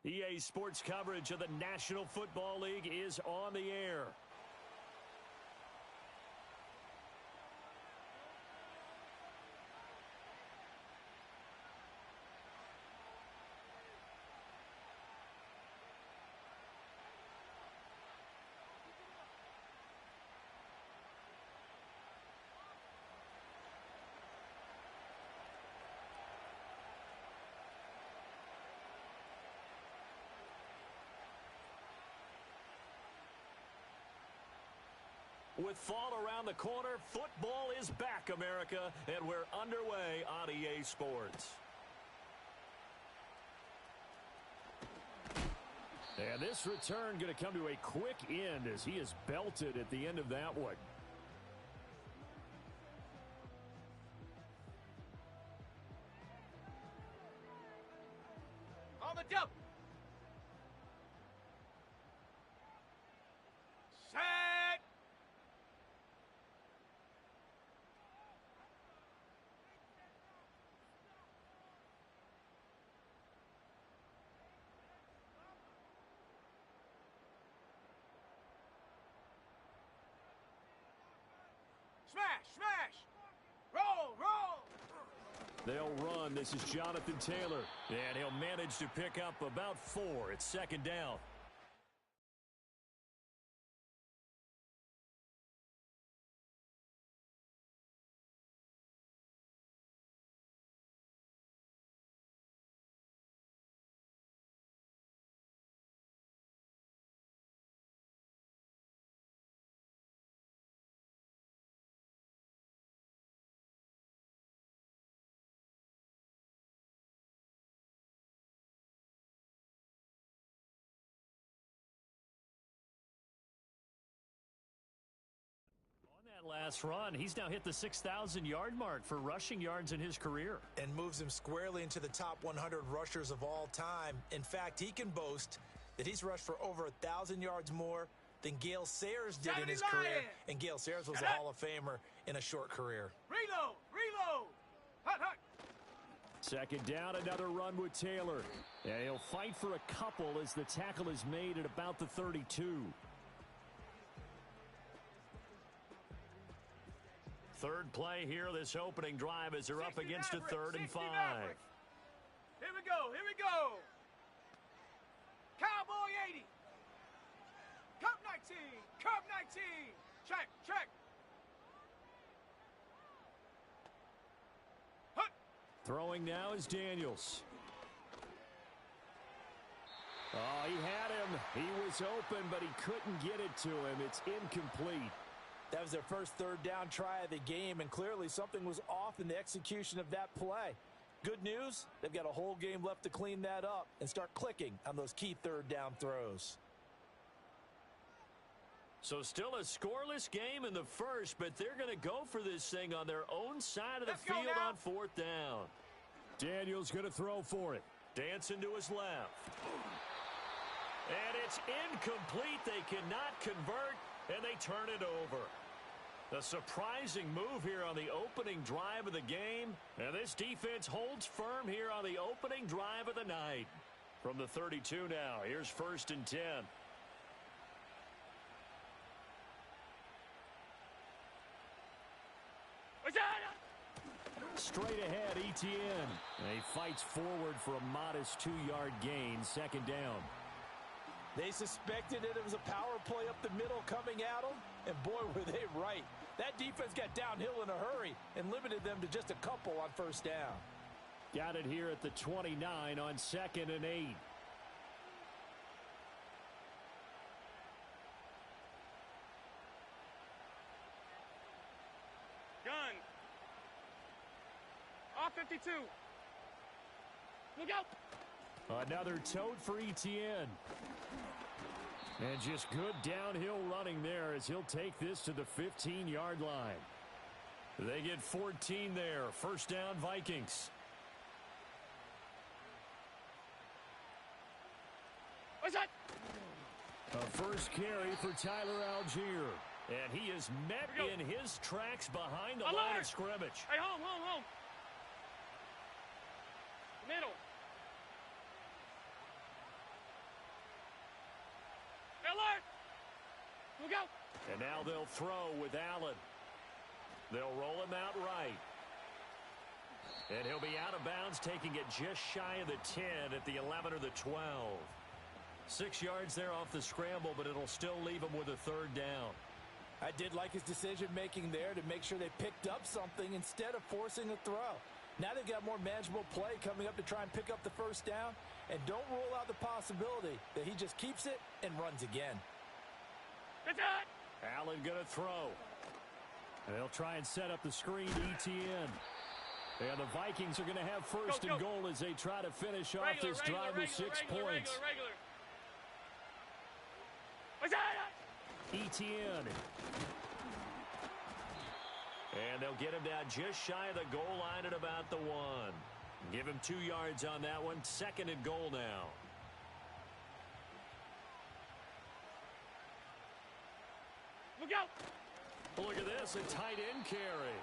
EA Sports coverage of the National Football League is on the air. With fall around the corner, football is back, America, and we're underway on EA Sports. And this return going to come to a quick end as he is belted at the end of that one. On the jump. Set. Smash, smash. Roll, roll. They'll run. This is Jonathan Taylor. And he'll manage to pick up about 4. It's second down. On that last run, he's now hit the 6,000-yard mark for rushing yards in his career. And moves him squarely into the top 100 rushers of all time. In fact, he can boast that he's rushed for over 1,000 yards more than Gale Sayers did in his career. And Gale Sayers was a Hall of Famer in a short career. Reload, reload. Hut, hut. Second down, another run with Taylor. And he'll fight for a couple as the tackle is made at about the 32. Third play here, this opening drive as they're up against a 3rd and 5. Here we go, here we go. Cowboy 80. Cup 19, Cup 19. Check, check. Hut. Throwing now is Daniels. Oh, he had him. He was open, but he couldn't get it to him. It's incomplete. That was their first 3rd down try of the game, and clearly something was off in the execution of that play. Good news, they've got a whole game left to clean that up and start clicking on those key 3rd down throws. So still a scoreless game in the first, but they're going to go for this thing on their own side of the field on 4th down. Daniels going to throw for it. Dancing to his left. And it's incomplete. They cannot convert, and they turn it over. A surprising move here on the opening drive of the game. And this defense holds firm here on the opening drive of the night. From the 32 now, here's 1st and 10. Straight ahead, Etienne. And he fights forward for a modest 2-yard gain, 2nd down. They suspected it was a power play up the middle coming at them, and boy, were they right. That defense got downhill in a hurry and limited them to just a couple on 1st down. Got it here at the 29 on 2nd and 8. Gun. Off 52. Look out. Another tote for Etienne. And just good downhill running there as he'll take this to the 15-yard line. They get 14 there. 1st down, Vikings. What's that? A first carry for Tyler Algier. And he is met in his tracks behind the line of scrimmage. Hey, home. We'll go. And now they'll throw with Allen. They'll roll him out right. And he'll be out of bounds, taking it just shy of the 10 at the 11 or the 12. 6 yards there off the scramble, but it'll still leave him with a third down. I did like his decision-making there to make sure they picked up something instead of forcing a throw. Now they've got more manageable play coming up to try and pick up the first down. And don't rule out the possibility that he just keeps it and runs again. That's it. Allen going to throw. And they'll try and set up the screen to ETN. And the Vikings are going to have first and goal as they try to finish off this drive with 6 points. ETN. And they'll get him down just shy of the goal line at about the 1. Give him 2 yards on that one. 2nd and goal now. Look out. Look at this, a tight end carry.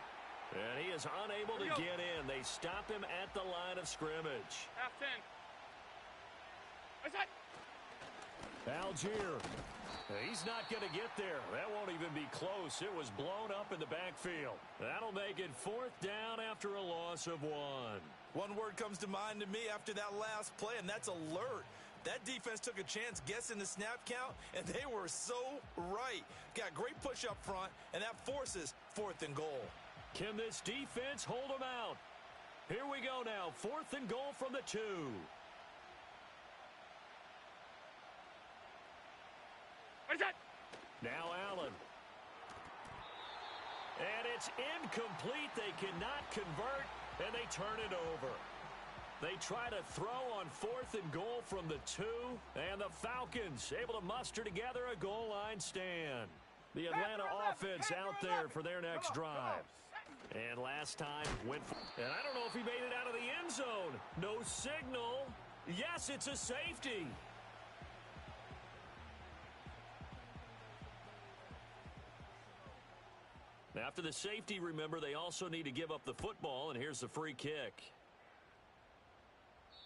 And he is unable to get in. They stop him at the line of scrimmage. Half 10. What's that? Algier. He's not going to get there. That won't even be close. It was blown up in the backfield. That'll make it 4th down after a loss of 1. One word comes to mind to me after that last play, and that's alert. That defense took a chance guessing the snap count, and they were so right. Got great push up front, and that forces 4th and goal. Can this defense hold them out? Here we go now. 4th and goal from the 2. What is that? Now Allen. And it's incomplete. They cannot convert, and they turn it over. They try to throw on 4th and goal from the 2, and the Falcons able to muster together a goal line stand. The Atlanta offense out there for their next drive. And last time went, and I don't know if he made it out of the end zone. No signal. Yes, it's a safety. After the safety, remember, they also need to give up the football, and here's the free kick.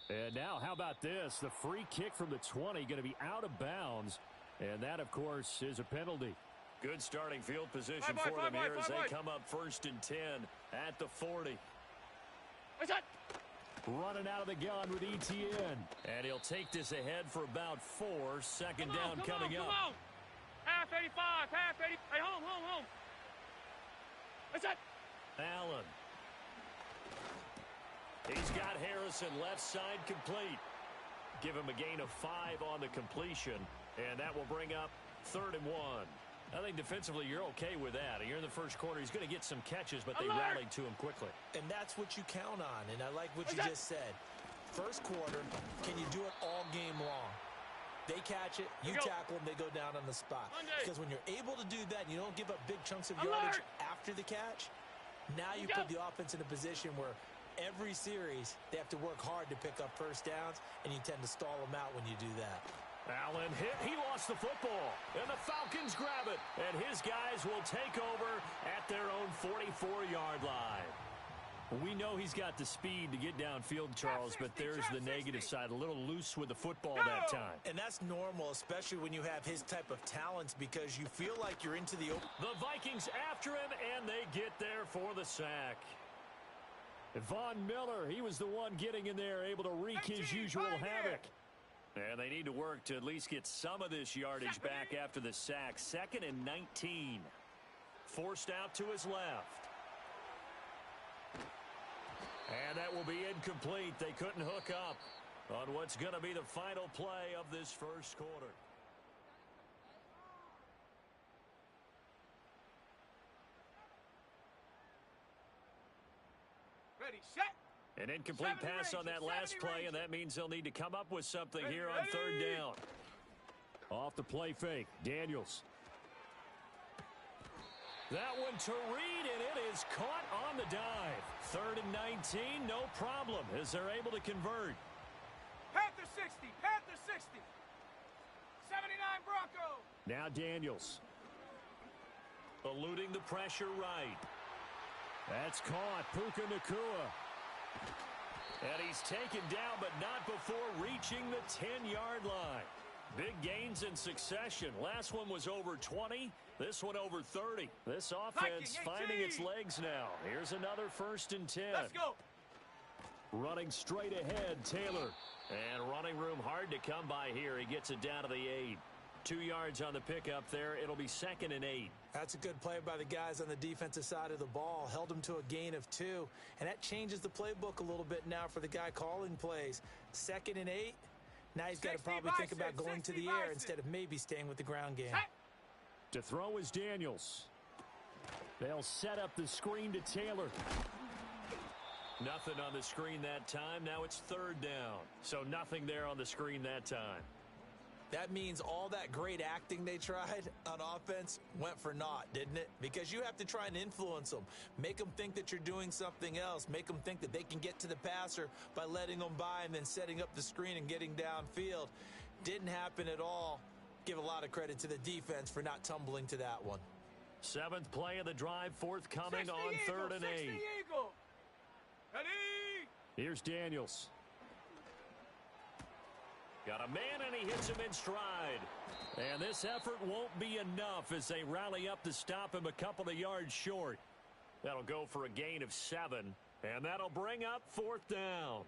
And now, how about this? The free kick from the 20 going to be out of bounds, and that, of course, is a penalty. Good starting field position for them here as they come up 1st and 10 at the 40. What's that? Running out of the gun with ETN. And he'll take this ahead for about 4. 2nd down coming up. Come on. Half 85, half 80. Hey, home. What's that? Allen. He's got Harrison left side complete. Give him a gain of 5 on the completion, and that will bring up 3rd and 1. I think defensively you're okay with that. You're in the first quarter. He's going to get some catches, but they rallied to him quickly. And that's what you count on, and I like what you just said. First quarter, can you do it all game long? They catch it, you tackle them, they go down on the spot. Because when you're able to do that, and you don't give up big chunks of yardage after the catch, now you put the offense in a position where every series they have to work hard to pick up first downs, and you tend to stall them out when you do that. Allen hit. He lost the football. And the Falcons grab it. And his guys will take over at their own 44-yard line. We know he's got the speed to get downfield, Charles, but there's the negative side. A little loose with the football that time. And that's normal, especially when you have his type of talents, because you feel like you're into the open. The Vikings after him, and they get there for the sack. Von Miller, he was the one getting in there, able to wreak his usual havoc. And they need to work to at least get some of this yardage back after the sack. 2nd and 19. Forced out to his left. And that will be incomplete. They couldn't hook up on what's going to be the final play of this first quarter. Ready, set. An incomplete pass on that last play, and that means they'll need to come up with something here on 3rd down. Off the play fake, Daniels. That one to Reed, and it is caught on the dive. 3rd and 19, no problem, as they're able to convert. Panther 60, Panther 60. 79 Bronco. Now Daniels. Eluding the pressure right. That's caught, Puka Nacua. And he's taken down, but not before reaching the 10-yard line. Big gains in succession. Last one was over 20. This one over 30. This offense finding its legs now. Here's another 1st and 10. Let's go. Running straight ahead, Taylor. And running room hard to come by here. He gets it down to the 8. 2 yards on the pickup there. It'll be 2nd and 8. That's a good play by the guys on the defensive side of the ball. Held him to a gain of 2. And that changes the playbook a little bit now for the guy calling plays. 2nd and 8. Now he's got to probably think about going to the air instead of maybe staying with the ground game. To throw is Daniels. They'll set up the screen to Taylor. Nothing on the screen that time. Now it's 3rd down. So nothing there on the screen that time. That means all that great acting they tried on offense went for naught, didn't it? Because you have to try and influence them. Make them think that you're doing something else. Make them think that they can get to the passer by letting them by and then setting up the screen and getting downfield. Didn't happen at all. Give a lot of credit to the defense for not tumbling to that one. 7th play of the drive, forthcoming on 3rd and 8. Ready? Here's Daniels. Got a man, and he hits him in stride. And this effort won't be enough as they rally up to stop him a couple of yards short. That'll go for a gain of 7, and that'll bring up 4th down.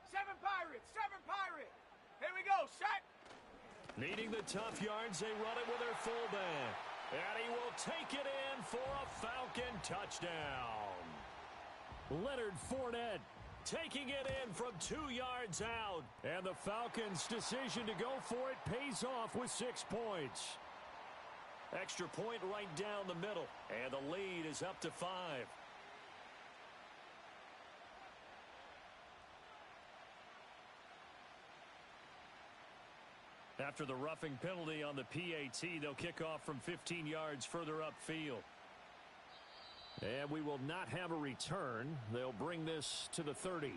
7 Pirates, 7 Pirates. Here we go, set. Needing the tough yards, they run it with their fullback. And he will take it in for a Falcon touchdown. Leonard Fournette taking it in from 2 yards out. And the Falcons' decision to go for it pays off with 6 points. Extra point right down the middle. And the lead is up to 5. After the roughing penalty on the PAT, they'll kick off from 15 yards further upfield. And we will not have a return. They'll bring this to the 30.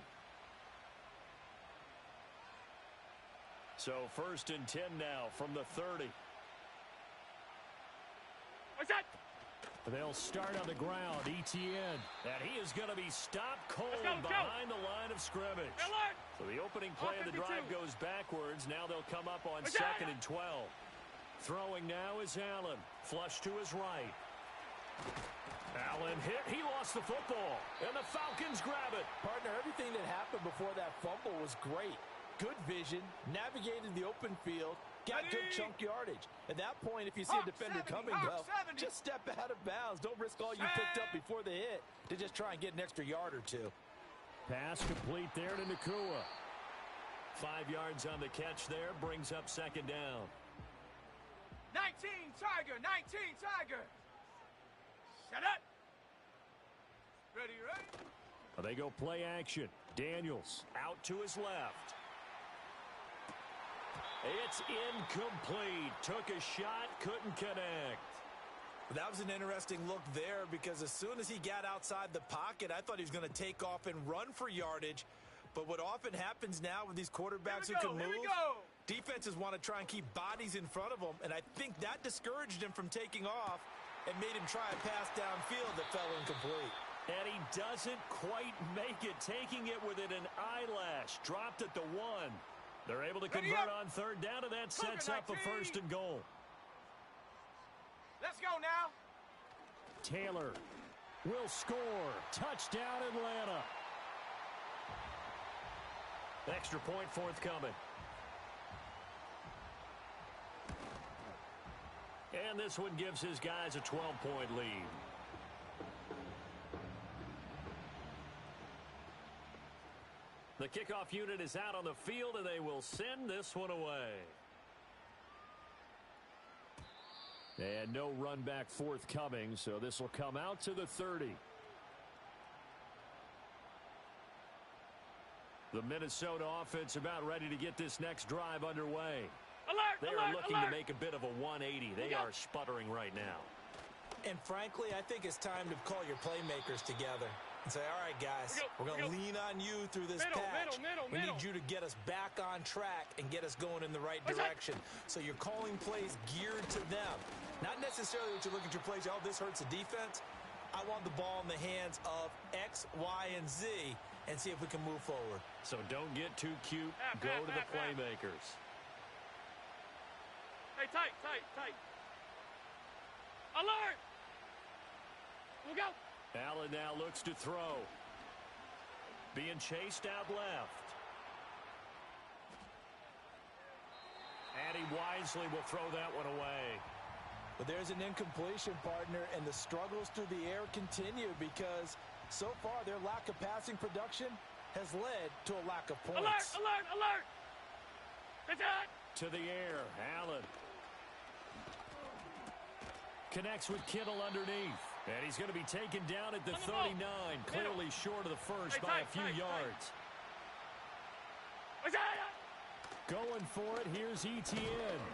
So 1st and 10 now from the 30. What's that? They'll start on the ground. Etienne. And he is going to be stopped cold behind the line of scrimmage. So the opening play of the drive goes backwards. Now they'll come up on 2nd and 12. Throwing now is Allen. Flush to his right. Allen hit. He lost the football. And the Falcons grab it. Partner, everything that happened before that fumble was great. Good vision. Navigated the open field. Got good chunk yardage. At that point, if you see a defender coming, well, just step out of bounds. Don't risk all you picked up before the hit to just try and get an extra yard or 2. Pass complete there to Nacua. 5 yards on the catch there. Brings up 2nd down. 19 Tiger, 19 Tiger. Set up. Ready, ready. They go play action. Daniels out to his left. It's incomplete. Took a shot, couldn't connect. That was an interesting look there because as soon as he got outside the pocket, I thought he was going to take off and run for yardage. But what often happens now with these quarterbacks who can move, defenses want to try and keep bodies in front of them, and I think that discouraged him from taking off and made him try a pass downfield that fell incomplete. And he doesn't quite make it, taking it within an eyelash. Dropped at the 1. They're able to convert on 3rd down, and that sets up a 1st and goal. Let's go now. Taylor will score. Touchdown, Atlanta. Extra point forthcoming. And this one gives his guys a 12-point lead. The kickoff unit is out on the field, and they will send this one away. And no run back forthcoming, so this will come out to the 30. The Minnesota offense about ready to get this next drive underway. They are looking to make a bit of a 180. They are sputtering right now. And frankly, I think it's time to call your playmakers together and say, all right, guys, we're going to lean on you through this patch. We need you to get us back on track and get us going in the right direction. So you're calling plays geared to them. Not necessarily that you look at your plays, oh, this hurts the defense. I want the ball in the hands of X, Y, and Z and see if we can move forward. So don't get too cute. Go to the playmakers. Hey, tight, tight, tight. Alert! Look out! Allen now looks to throw. Being chased out left. And he wisely will throw that one away. But there's an incompletion, partner, and the struggles through the air continue because so far their lack of passing production has led to a lack of points. Alert, alert, alert! It's out! To the air, Allen. Connects with Kittle underneath. And he's going to be taken down at the 39, clearly short of the first by a few yards. Going for it, here's Etienne.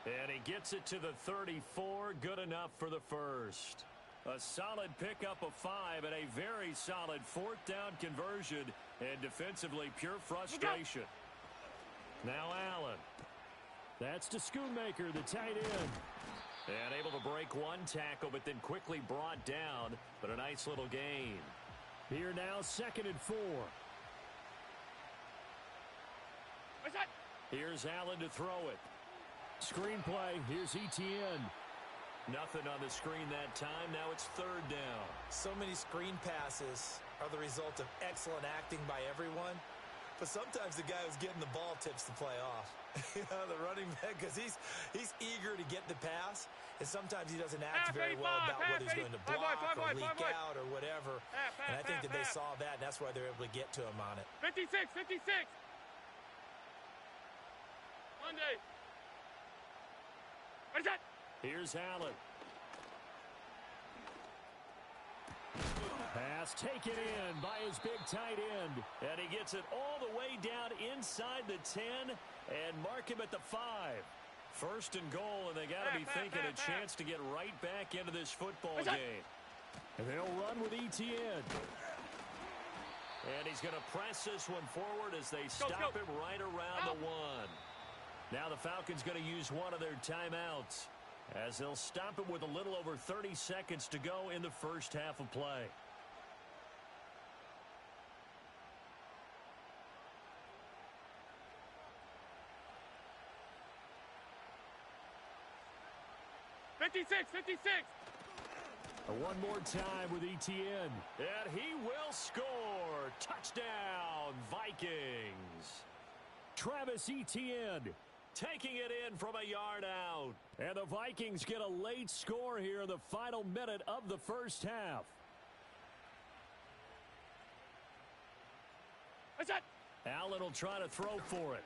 And he gets it to the 34, good enough for the first. A solid pickup of 5 and a very solid fourth down conversion, and defensively pure frustration. Now Allen. That's to Schoonmaker, the tight end. And able to break one tackle, but then quickly brought down, but a nice little gain. Here now, 2nd and 4. What's that? Here's Allen to throw it. Screenplay, here's Etienne. Nothing on the screen that time. Now it's 3rd down. So many screen passes are the result of excellent acting by everyone. But sometimes the guy who's getting the ball tips the play off. You know, the running back, because he's eager to get the pass, and sometimes he doesn't act very well about whether he's going to block or leak out or whatever. And I think that they saw that, and that's why they're able to get to him on it. 56, 56. Monday. What is that? Here's Allen. Pass taken in by his big tight end. And he gets it all the way down inside the 10 and mark him at the 5. 1st and goal, and they got to be thinking a chance to get right back into this football game. And they'll run with Etienne. And he's going to press this one forward as they stop him right around the 1. Now the Falcons going to use one of their timeouts as they'll stop it with a little over 30 seconds to go in the first half of play. One more time with Etienne. And he will score. Touchdown, Vikings. Travis Etienne taking it in from a yard out. And the Vikings get a late score here in the final minute of the first half. What's that? Allen will try to throw for it.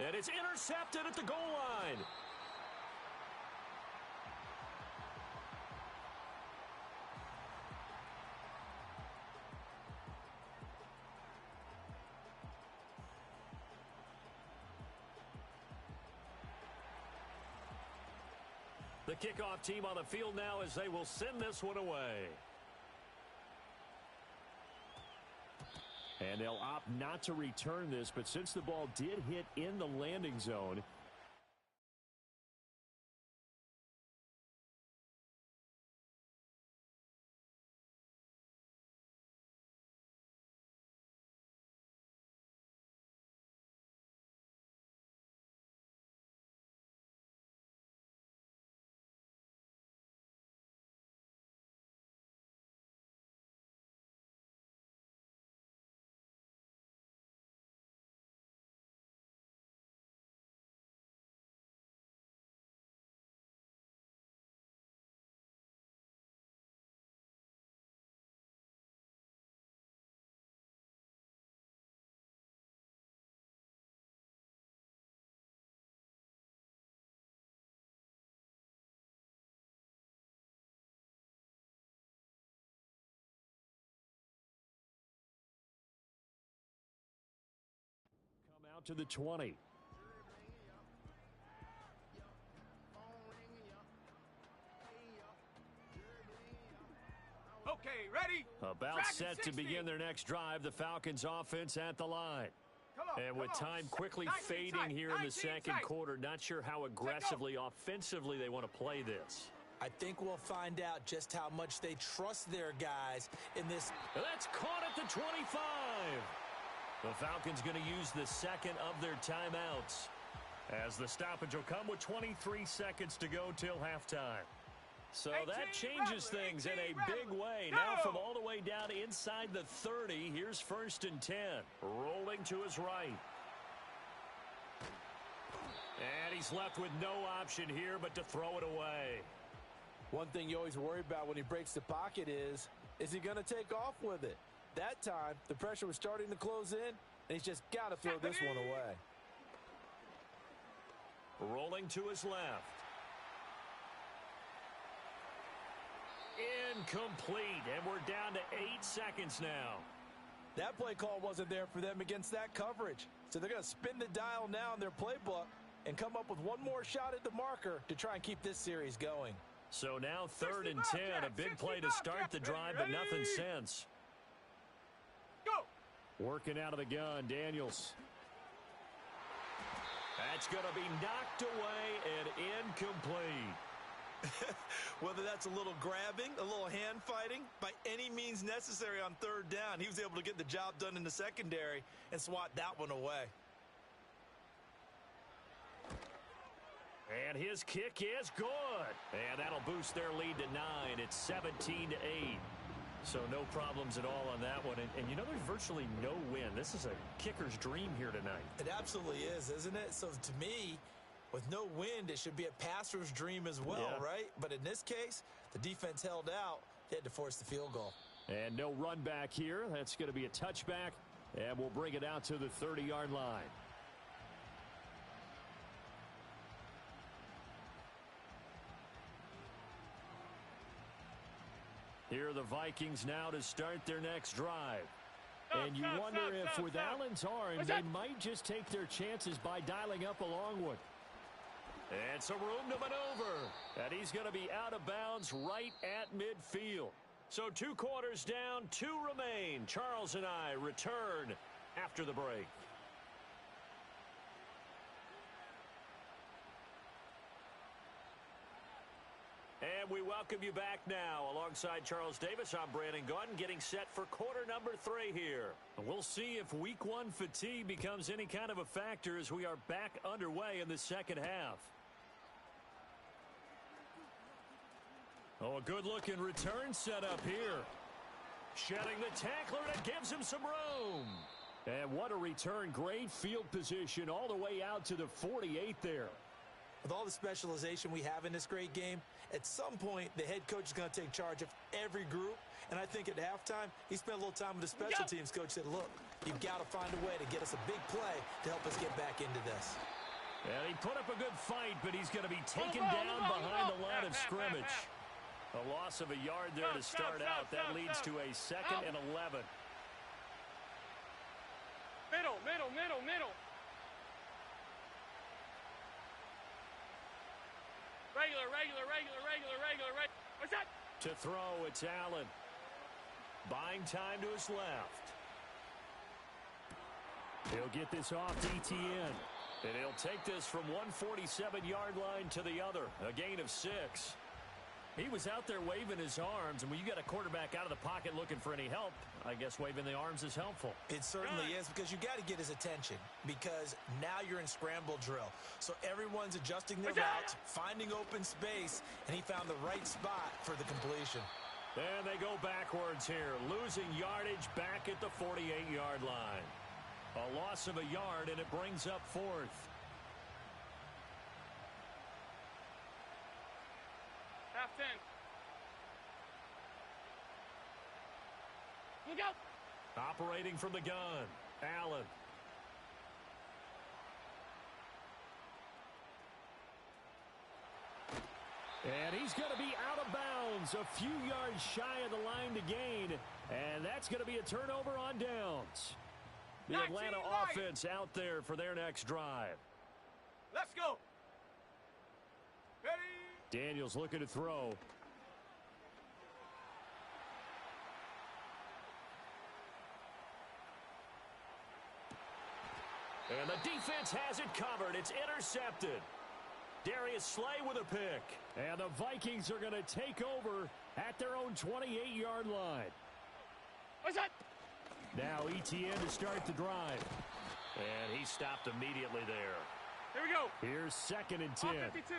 And it's intercepted at the goal line. The kickoff team on the field now as they will send this one away. And they'll opt not to return this, but since the ball did hit in the landing zone, out to the 20. Okay, ready? About set to begin their next drive. The Falcons offense at the line. And with time quickly fading here in the second quarter, not sure how aggressively, offensively they want to play this. I think we'll find out just how much they trust their guys in this. That's caught at the 25. The Falcons going to use the second of their timeouts. As the stoppage will come with 23 seconds to go till halftime. So that changes things in a big way. Now from all the way down inside the 30, here's 1st and 10. Rolling to his right. And he's left with no option here but to throw it away. One thing you always worry about when he breaks the pocket is he going to take off with it? That time, the pressure was starting to close in, and he's just got to throw this one away. Rolling to his left. Incomplete, and we're down to 8 seconds now. That play call wasn't there for them against that coverage. So they're going to spin the dial now in their playbook and come up with one more shot at the marker to try and keep this series going. So now 3rd and 10, a big play to start the drive, but nothing since. Go! Working out of the gun, Daniels. That's going to be knocked away and incomplete. Whether that's a little grabbing, a little hand fighting, by any means necessary on 3rd down, he was able to get the job done in the secondary and swat that one away. And his kick is good. And that'll boost their lead to 9. It's 17-8. So no problems at all on that one. And you know, there's virtually no win. This is a kicker's dream here tonight. It absolutely is, isn't it? So to me, with no wind, it should be a passer's dream as well, right? But in this case, the defense held out. They had to force the field goal. And no run back here. That's going to be a touchback. And we'll bring it out to the 30-yard line. Here are the Vikings now to start their next drive. And you wonder if with Allen's arm, they might just take their chances by dialing up a long one. And some room to maneuver. And he's going to be out of bounds right at midfield. So 2 quarters down, 2 remain. Charles and I return after the break. And we welcome you back now. Alongside Charles Davis, I'm Brandon Gaudin, getting set for quarter number 3 here. We'll see if week 1 fatigue becomes any kind of a factor as we are back underway in the second half. Oh, a good-looking return set up here. Shedding the tackler, and it gives him some room. And what a return. Great field position all the way out to the 48 there. With all the specialization we have in this great game, at some point, the head coach is going to take charge of every group. And I think at halftime, he spent a little time with the special teams coach, said, look, you've got to find a way to get us a big play to help us get back into this. And he put up a good fight, but he's going to be taken down behind the line of scrimmage. A loss of a yard there to start out. That leads to a 2nd and 11. Middle. Regular. What's that? To throw, it's Allen. Buying time to his left. He'll get this off to Etienne. And he'll take this from 147-yard line to the other. A gain of 6. He was out there waving his arms, and when you got a quarterback out of the pocket looking for any help, I guess waving the arms is helpful. It certainly is, because you got to get his attention, because now you're in scramble drill. So everyone's adjusting their routes, finding open space, and he found the right spot for the completion. And they go backwards here, losing yardage back at the 48-yard line. A loss of a yard, and it brings up 4th. Half 10. Look out! Operating from the gun, Allen. And he's going to be out of bounds, a few yards shy of the line to gain. And that's going to be a turnover on downs. The Atlanta offense out there for their next drive. Let's go. Ready? Daniels looking to throw. And the defense has it covered. It's intercepted. Darius Slay with a pick. And the Vikings are going to take over at their own 28-yard line. What's that? Now Etienne to start the drive. And he stopped immediately there. Here we go. Here's 2nd and 10. 52.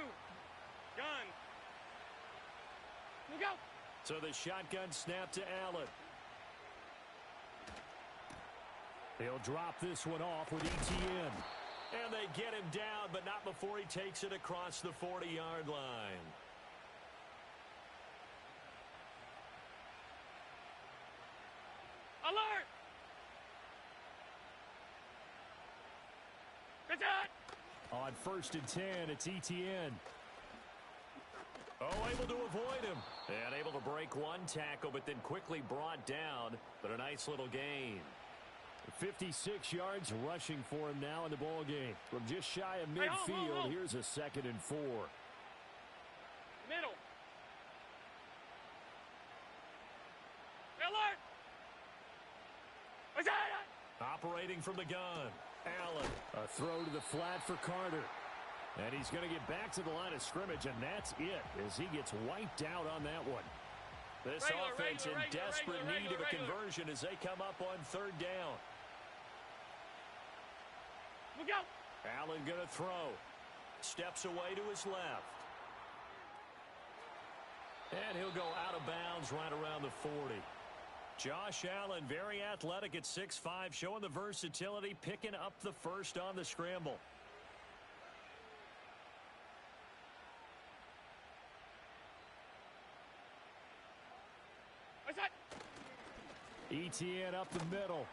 Gun. Look out. So the shotgun snap to Allen. He'll drop this one off with ETN. And they get him down, but not before he takes it across the 40-yard line. Alert! Good shot! On 1st and 10, it's ETN. Oh, able to avoid him. And able to break one tackle, but then quickly brought down. But a nice little gain. 56 yards rushing for him now in the ball game. From just shy of midfield, here's a 2nd and 4. Middle. Alert! Operating from the gun. Allen. A throw to the flat for Carter. And he's going to get back to the line of scrimmage, and that's it as he gets wiped out on that one. This offense in desperate need of a conversion as they come up on 3rd down. Look out. Allen going to throw. Steps away to his left. And he'll go out of bounds right around the 40. Josh Allen, very athletic at 6'5", showing the versatility, picking up the first on the scramble. ETN up the middle.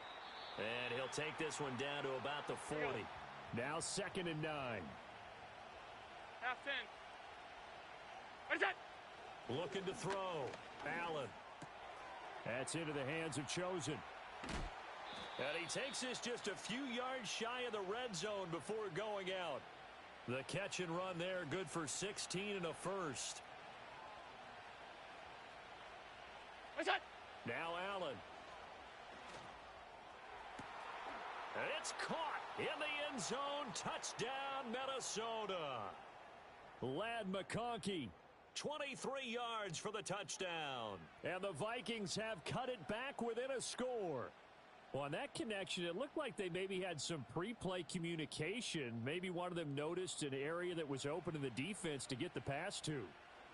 And he'll take this one down to about the 40. Now 2nd and 9. Half 10. What is that? Looking to throw. Allen. That's into the hands of Chosen. And he takes this just a few yards shy of the red zone before going out. The catch and run there, good for 16 and a first. What's that? Now Allen. And it's caught in the end zone. Touchdown, Minnesota. Ladd McConkey, 23 yards for the touchdown. And the Vikings have cut it back within a score. Well, on that connection, it looked like they maybe had some pre-play communication. Maybe one of them noticed an area that was open in the defense to get the pass to.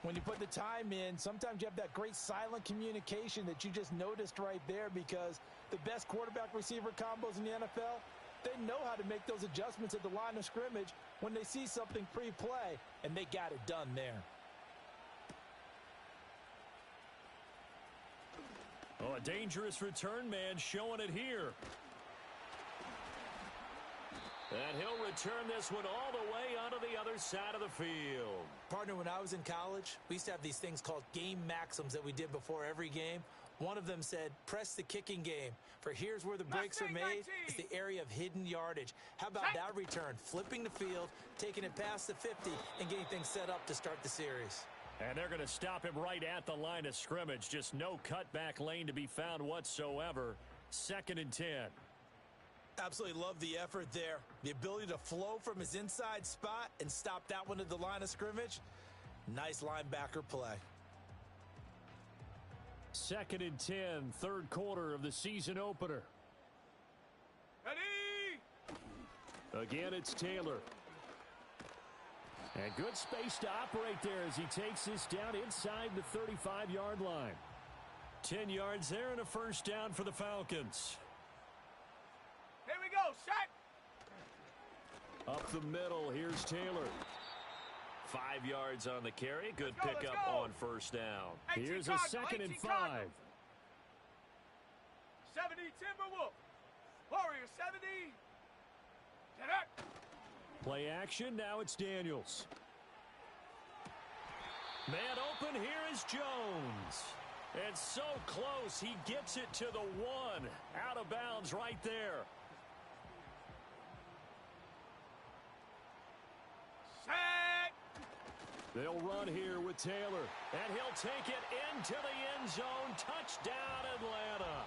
When you put the time in, sometimes you have that great silent communication that you just noticed right there, because the best quarterback-receiver combos in the NFL, they know how to make those adjustments at the line of scrimmage when they see something pre-play, and they got it done there. Oh, a dangerous return man showing it here. And he'll return this one all the way onto the other side of the field. Partner, when I was in college, we used to have these things called game maxims that we did before every game. One of them said, press the kicking game, for here's where the breaks are made. It's the area of hidden yardage. How about that return? Flipping the field, taking it past the 50, and getting things set up to start the series. And they're going to stop him right at the line of scrimmage. Just no cutback lane to be found whatsoever. 2nd and 10. Absolutely love the effort there. The ability to flow from his inside spot and stop that one at the line of scrimmage. Nice linebacker play. 2nd and 10, 3rd quarter of the season opener. Ready? Again, it's Taylor. And good space to operate there as he takes this down inside the 35-yard line. 10 yards there and a first down for the Falcons. Here we go, set. Up the middle, here's Taylor. 5 yards on the carry. Good pickup on first down. Here's a 2nd and 5. 70 Timberwolf. Warrior 70. Get up. Play action, now it's Daniels. Man open, here is Jones. And so close, he gets it to the 1. Out of bounds right there. Set. They'll run here with Taylor. And he'll take it into the end zone. Touchdown, Atlanta.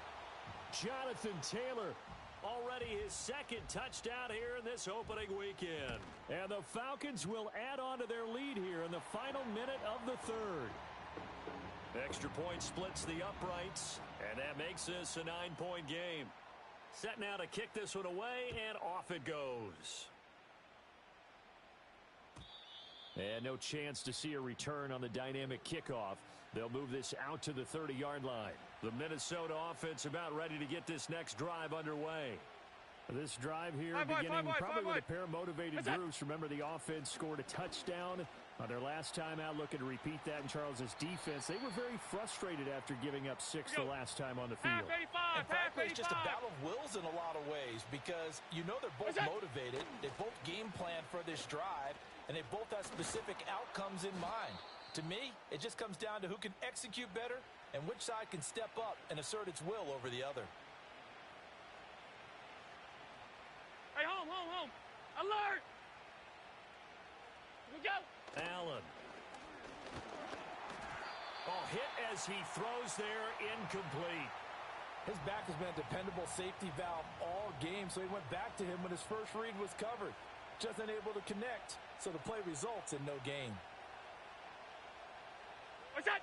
Jonathan Taylor, already his 2nd touchdown here in this opening weekend. And the Falcons will add on to their lead here in the final minute of the 3rd. Extra point splits the uprights, and that makes this a 9-point game. Set now to kick this one away, and off it goes. And no chance to see a return on the dynamic kickoff. They'll move this out to the 30-yard line. The Minnesota offense about ready to get this next drive underway. This drive here beginning probably with a pair of motivated groups. Remember, the offense scored a touchdown on their last time out, looking to repeat that in Charles' defense. They were very frustrated after giving up 6 the last time on the field. And frankly, it's just a battle of wills in a lot of ways because you know they're both motivated. They both game plan for this drive, and they both have specific outcomes in mind. To me, it just comes down to who can execute better and which side can step up and assert its will over the other. Hey, home. Alert! We go! Allen. Hit as he throws there, incomplete. His back has been a dependable safety valve all game, so he went back to him when his first read was covered. Just unable to connect, so the play results in no gain. What's that?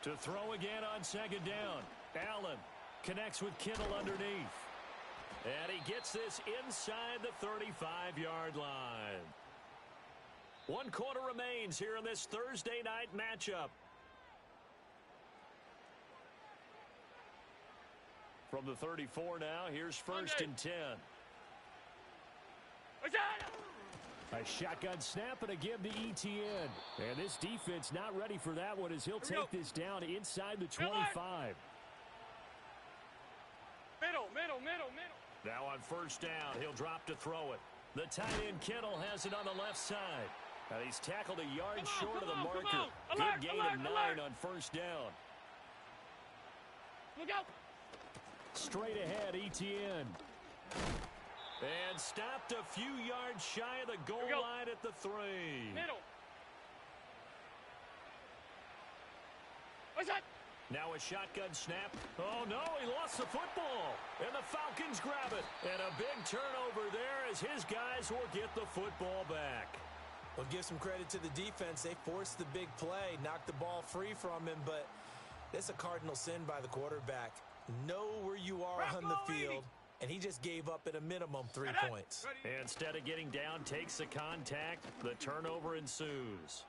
To throw again on second down. Allen connects with Kittle underneath. And he gets this inside the 35-yard line. 1 quarter remains here in this Thursday night matchup. From the 34 now, here's 1st and 10. What's that? A shotgun snap and a give to Etienne. And this defense not ready for that one as he'll take this down inside the 25. Middle. Now on 1st down, he'll drop to throw it. The tight end Kittle has it on the left side. Now he's tackled a yard short of the marker. Good gain of 9 on 1st down. Look out. Straight ahead, Etienne. And stopped a few yards shy of the goal line at the 3. Middle. What's that? Now a shotgun snap. Oh, no, he lost the football. And the Falcons grab it. And a big turnover there as his guys will get the football back. Well, give some credit to the defense. They forced the big play, knocked the ball free from him, but it's a cardinal sin by the quarterback. Know where you are on the field, and he just gave up at a minimum 3 points. Instead of getting down, takes the contact. The turnover ensues.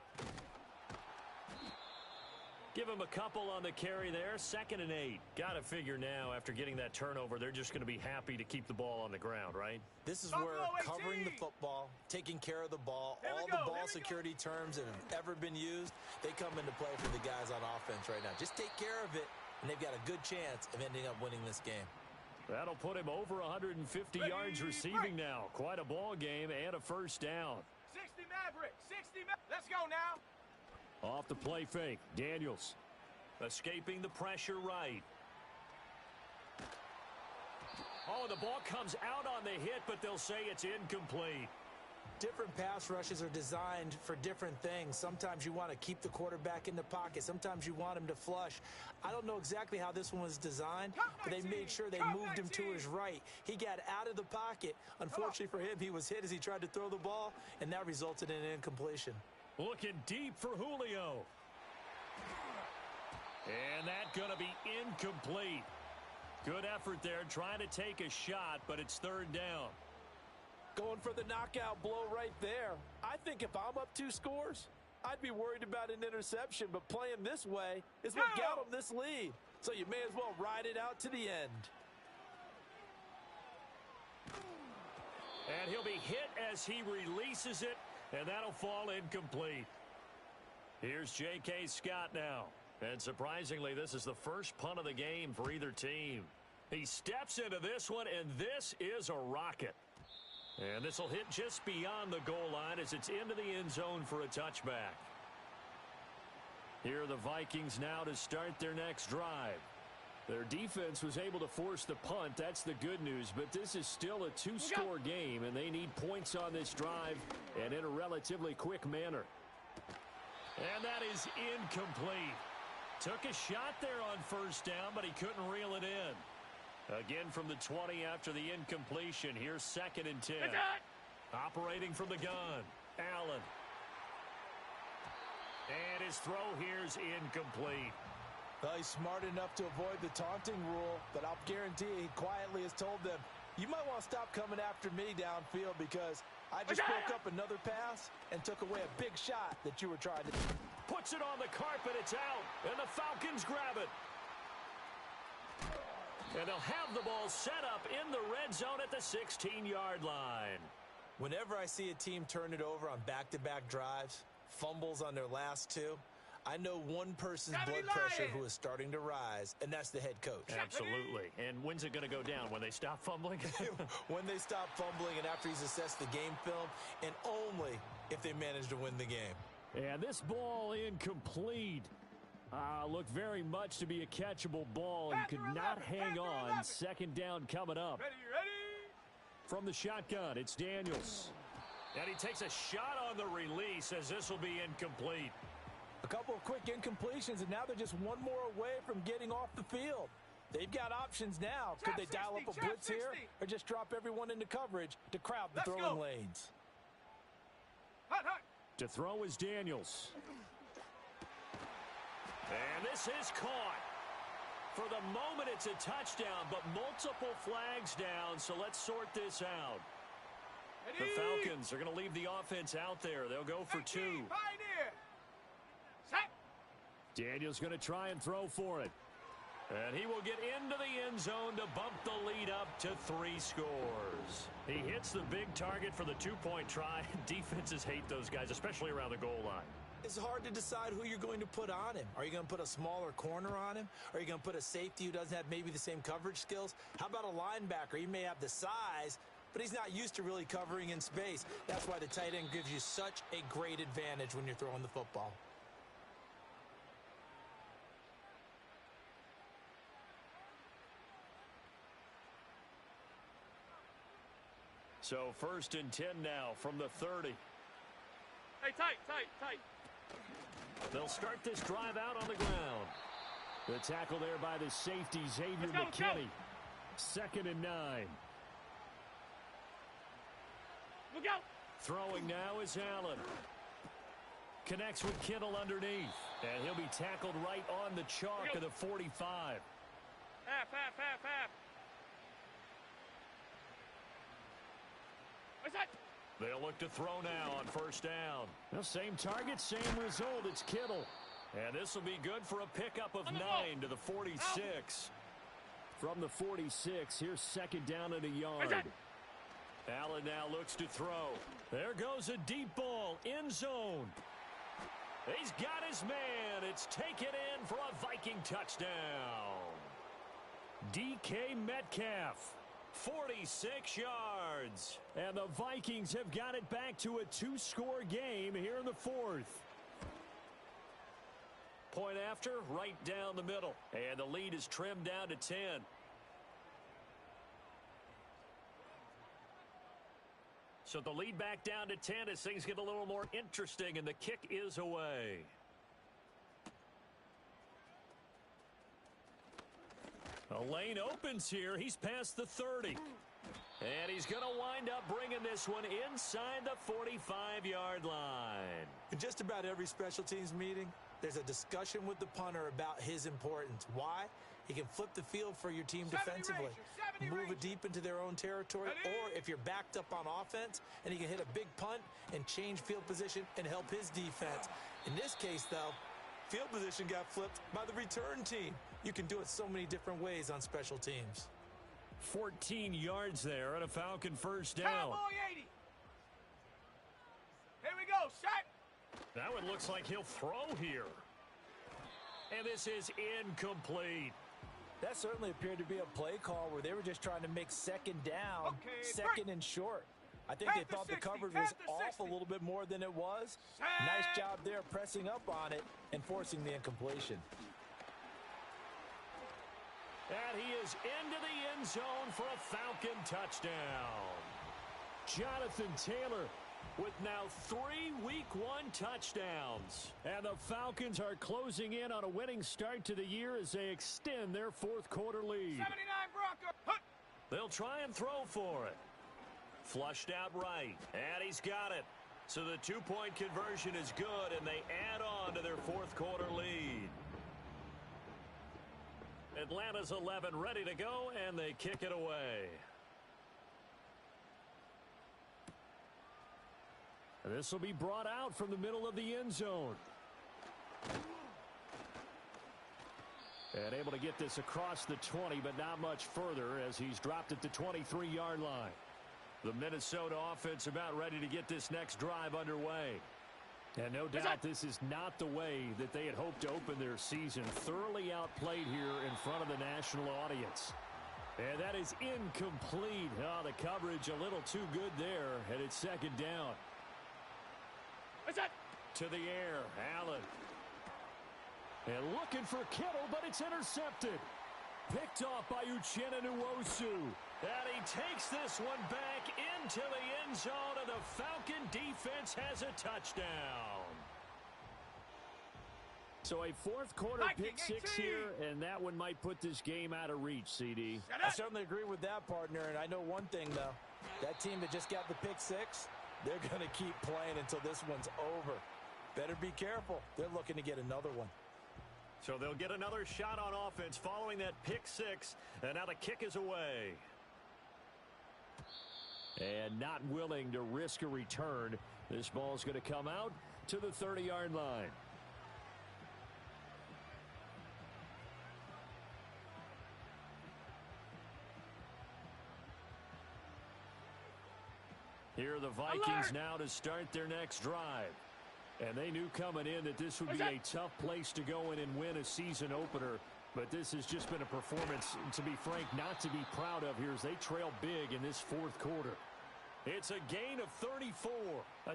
Give him a couple on the carry there. 2nd and 8. Got to figure now, after getting that turnover, they're just going to be happy to keep the ball on the ground, right? This is where covering the football, taking care of the ball, all the ball security terms that have ever been used, they come into play for the guys on offense right now. Just take care of it, and they've got a good chance of ending up winning this game. That'll put him over 150 yards receiving now. Quite a ball game and a 1st down. 60 Maverick. Let's go now. Off the play fake. Daniels escaping the pressure right. Oh, the ball comes out on the hit, but they'll say it's incomplete. Different pass rushes are designed for different things. Sometimes you want to keep the quarterback in the pocket. Sometimes you want him to flush. I don't know exactly how this one was designed, but they made sure they moved him to his right. He got out of the pocket. Unfortunately for him, he was hit as he tried to throw the ball, and that resulted in an incompletion. Looking deep for Julio. And that's going to be incomplete. Good effort there, trying to take a shot, but it's 3rd down. Going for the knockout blow right there. I think if I'm up 2 scores, I'd be worried about an interception, but playing this way is what got him this lead. So you may as well ride it out to the end. And he'll be hit as he releases it, and that'll fall incomplete. Here's J.K. Scott now. And surprisingly, this is the first punt of the game for either team. He steps into this one, and this is a rocket. And this will hit just beyond the goal line as it's into the end zone for a touchback. Here are the Vikings now to start their next drive. Their defense was able to force the punt. That's the good news. But this is still a 2-score game, and they need points on this drive and in a relatively quick manner. And that is incomplete. Took a shot there on 1st down, but he couldn't reel it in. Again from the 20 after the incompletion. Here's 2nd and 10. Operating from the gun. Allen. And his throw here's incomplete. Well, he's smart enough to avoid the taunting rule, but I'll guarantee he quietly has told them, you might want to stop coming after me downfield because I just broke up another pass and took away a big shot that you were trying to... Puts it on the carpet, it's out, and the Falcons grab it. And they'll have the ball set up in the red zone at the 16-yard line. Whenever I see a team turn it over on back-to-back drives, fumbles on their last two, I know one person's blood pressure who is starting to rise, and that's the head coach. Absolutely. And when's it going to go down? When they stop fumbling? When they stop fumbling and after he's assessed the game film, and only if they manage to win the game. And this ball incomplete. Looked very much to be a catchable ball and could not hang on. Second down coming up. Ready. From the shotgun, it's Daniels. And he takes a shot on the release as this will be incomplete. A couple of quick incompletions, and now they're just one more away from getting off the field. They've got options now. Could they dial up a blitz here or just drop everyone into coverage to crowd the throwing lanes? Hut. To throw is Daniels. And this is caught. For the moment, it's a touchdown, but multiple flags down, so let's sort this out. Ready. The Falcons are going to leave the offense out there. They'll go for 2. Pioneer. Set. Daniels going to try and throw for it. And he will get into the end zone to bump the lead up to 3 scores. He hits the big target for the 2-point try. Defenses hate those guys, especially around the goal line. It's hard to decide who you're going to put on him. Are you going to put a smaller corner on him? Are you going to put a safety who doesn't have maybe the same coverage skills? How about a linebacker? He may have the size, but he's not used to really covering in space. That's why the tight end gives you such a great advantage when you're throwing the football. So 1st and 10 now from the 30. Hey, tight. They'll start this drive out on the ground. The tackle there by the safety, Xavier McKinney. 2nd and 9. Look out. Throwing now is Allen. Connects with Kittle underneath. And he'll be tackled right on the chalk of the 45. Half. What's that? They'll look to throw now on 1st down. Well, same target, same result. It's Kittle. And this will be good for a pickup of 9 to the 46. From the 46, here's 2nd down and a yard. Allen now looks to throw. There goes a deep ball, end zone. He's got his man. It's taken in for a Viking touchdown. DK Metcalf. 46 yards. And the Vikings have got it back to a 2-score game here in the 4th. Point after, right down the middle. And the lead is trimmed down to 10. So the lead back down to 10 as things get a little more interesting, and the kick is away. A lane opens here. He's past the 30. And he's going to wind up bringing this one inside the 45-yard line. In just about every special teams meeting, there's a discussion with the punter about his importance. Why? He can flip the field for your team defensively, move it deep into their own territory, or if you're backed up on offense, and he can hit a big punt and change field position and help his defense. In this case, though, field position got flipped by the return team. You can do it so many different ways on special teams. 14 yards there and a Falcon 1st down. Cowboy 80. Here we go, set. That one looks like he'll throw here. And this is incomplete. That certainly appeared to be a play call where they were just trying to make 2nd down, 2nd and short. I think they thought the coverage was off a little bit more than it was. Nice job there pressing up on it and forcing the incompletion. And he is into the end zone for a Falcon touchdown. Jonathan Taylor with now 3 Week 1 touchdowns. And the Falcons are closing in on a winning start to the year as they extend their 4th quarter lead. 79 Bronco. They'll try and throw for it. Flushed out right, and he's got it. So the 2-point conversion is good, and they add on to their 4th quarter lead. Atlanta's 11 ready to go, and they kick it away. This will be brought out from the middle of the end zone. And able to get this across the 20, but not much further as he's dropped at the 23-yard line. The Minnesota offense about ready to get this next drive underway. And no doubt this is not the way that they had hoped to open their season. Thoroughly outplayed here in front of the national audience. And that is incomplete. Oh, the coverage a little too good there, and it's second down. What's that? To the air, Allen. And looking for Kittle, but it's intercepted. Picked off by Uchenna Nwosu. And he takes this one back into the end zone, and the Falcon defense has a touchdown. So a fourth quarter pick six here, and that one might put this game out of reach, CD. I certainly agree with that, partner, and I know one thing, though. That team that just got the pick six, they're going to keep playing until this one's over. Better be careful. They're looking to get another one. So they'll get another shot on offense following that pick six, and now the kick is away. And not willing to risk a return. This ball's going to come out to the 30-yard line. Here are the Vikings now to start their next drive. And they knew coming in that this would be a tough place to go in and win a season opener. But this has just been a performance, to be frank, not to be proud of here as they trail big in this fourth quarter. It's a gain of 34.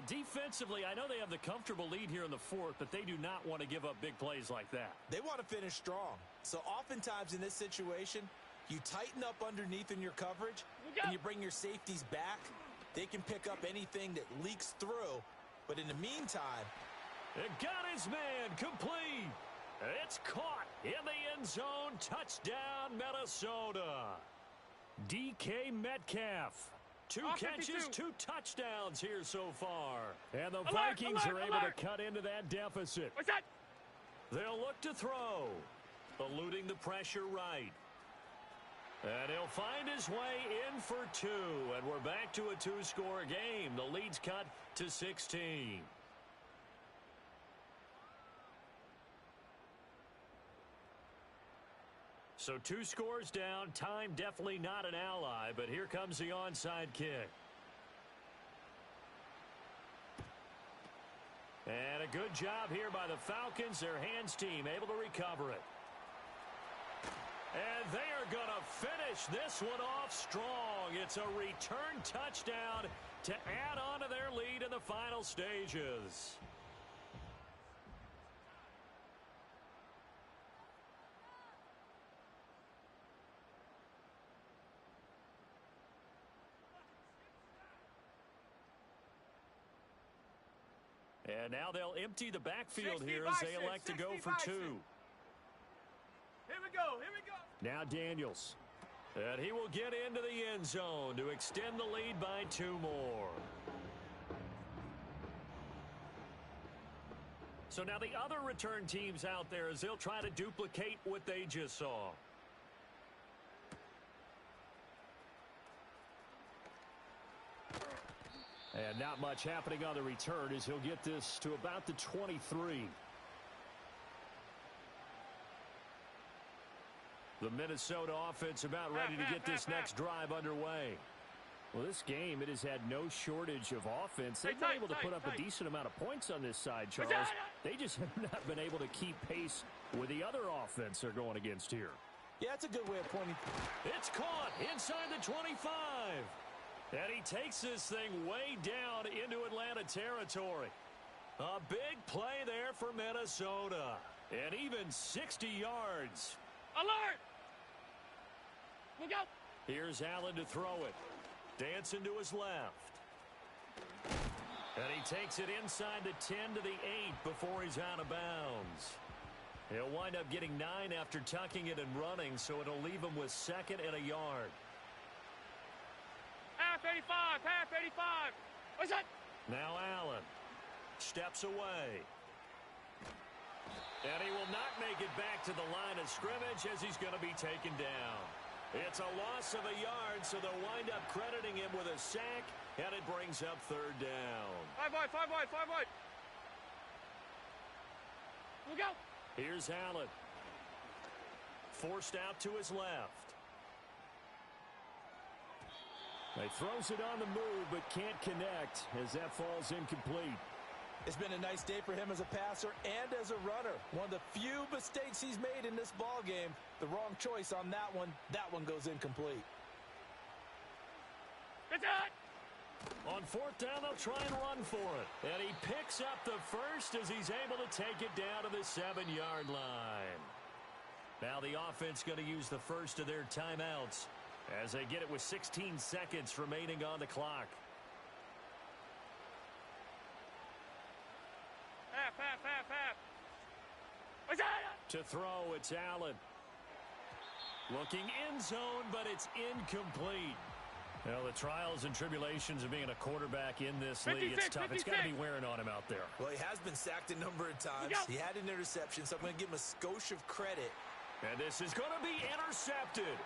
Defensively, I know they have the comfortable lead here in the fourth, but they do not want to give up big plays like that. They want to finish strong. So oftentimes in this situation, you tighten up underneath in your coverage, and you bring your safeties back. They can pick up anything that leaks through. But in the meantime, it got his man complete. It's caught in the end zone. Touchdown, Minnesota. DK Metcalf. Two catches, 2 touchdowns here so far. And the Vikings are able to cut into that deficit. What's that? They'll look to throw. Eluding the pressure right. And he'll find his way in for 2. And we're back to a 2-score game. The lead's cut to 16. So 2 scores down. Time definitely not an ally. But here comes the onside kick. And a good job here by the Falcons. Their hands team able to recover it. And they are going to finish this one off strong. It's a return touchdown to add on to their lead in the final stages. And now they'll empty the backfield here as they elect to go for 2. Here we go, here we go. Now Daniels. And he will get into the end zone to extend the lead by 2 more. So now the other return teams out there as they'll try to duplicate what they just saw. And not much happening on the return as he'll get this to about the 23. The Minnesota offense about ready to get this next drive underway. Well, this game, it has had no shortage of offense. They've been able to put up a decent amount of points on this side, Charles. They just have not been able to keep pace with the other offense they're going against here. Yeah, that's a good way of pointing. It's caught inside the 25. And he takes this thing way down into Atlanta territory. A big play there for Minnesota. And even 60 yards. Alert! Look out! Here's Allen to throw it. Dancing to his left. And he takes it inside the 10 to the 8 before he's out of bounds. He'll wind up getting 9 after tucking it and running, so it'll leave him with 2nd and a yard. Half 85, half 85. What's that? Now Allen steps away. And he will not make it back to the line of scrimmage as he's going to be taken down. It's a loss of a yard, so they'll wind up crediting him with a sack, and it brings up 3rd down. Bye-bye. wide, 5 wide, 5 wide. Look out. Here's Allen. Forced out to his left. He throws it on the move, but can't connect as that falls incomplete. It's been a nice day for him as a passer and as a runner. One of the few mistakes he's made in this ball game. The wrong choice on that one. That one goes incomplete. It's out. On fourth down, they'll try and run for it. And he picks up the first as he's able to take it down to the 7-yard line. Now the offense going to use the first of their timeouts as they get it with 16 seconds remaining on the clock. Half. It's out. To throw, it's Allen. Looking end zone, but it's incomplete. Well, the trials and tribulations of being a quarterback in this league, it's tough. It's got to be wearing on him out there. Well, he has been sacked a number of times. He had an interception, so I'm going to give him a skosh of credit. And this is going to be intercepted.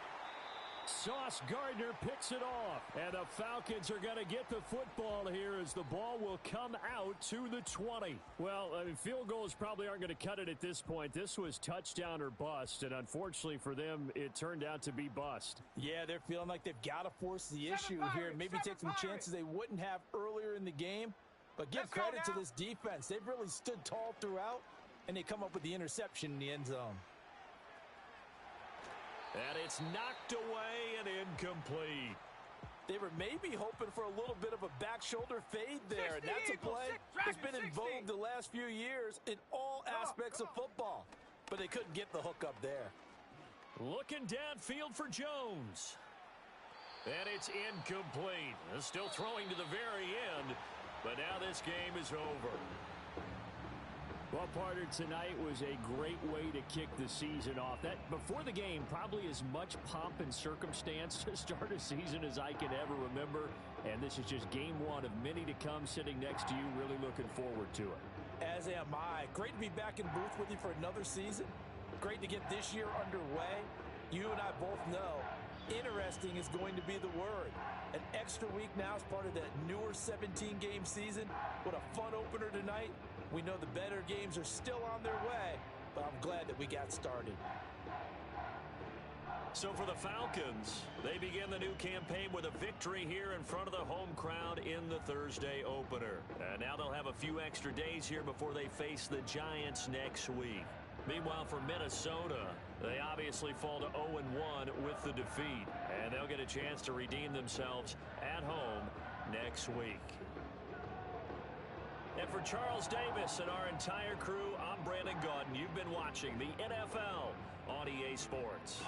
Sauce Gardner picks it off. And the Falcons are going to get the football here as the ball will come out to the 20. Well, I mean, field goals probably aren't going to cut it at this point. This was touchdown or bust, and unfortunately for them, it turned out to be bust. Yeah, they're feeling like they've got to force the issue here and maybe take some chances they wouldn't have earlier in the game. But give credit to this defense. They've really stood tall throughout, and they come up with the interception in the end zone. And it's knocked away and incomplete. They were maybe hoping for a little bit of a back shoulder fade there. And that's a play that's been in vogue the last few years in all aspects of football. But they couldn't get the hook up there. Looking downfield for Jones. And it's incomplete. Still throwing to the very end. But now this game is over. Well, partner, tonight was a great way to kick the season off. That before the game, probably as much pomp and circumstance to start a season as I can ever remember. And this is just game one of many to come sitting next to you. Really looking forward to it. As am I. Great to be back in booth with you for another season. Great to get this year underway. You and I both know interesting is going to be the word. An extra week now as part of that newer 17-game season. What a fun opener tonight. We know the better games are still on their way, but I'm glad that we got started. So for the Falcons, they begin the new campaign with a victory here in front of the home crowd in the Thursday opener. And now they'll have a few extra days here before they face the Giants next week. Meanwhile, for Minnesota, they obviously fall to 0-1 with the defeat. And they'll get a chance to redeem themselves at home next week. And for Charles Davis and our entire crew, I'm Brandon Gaudin. You've been watching the NFL on EA Sports.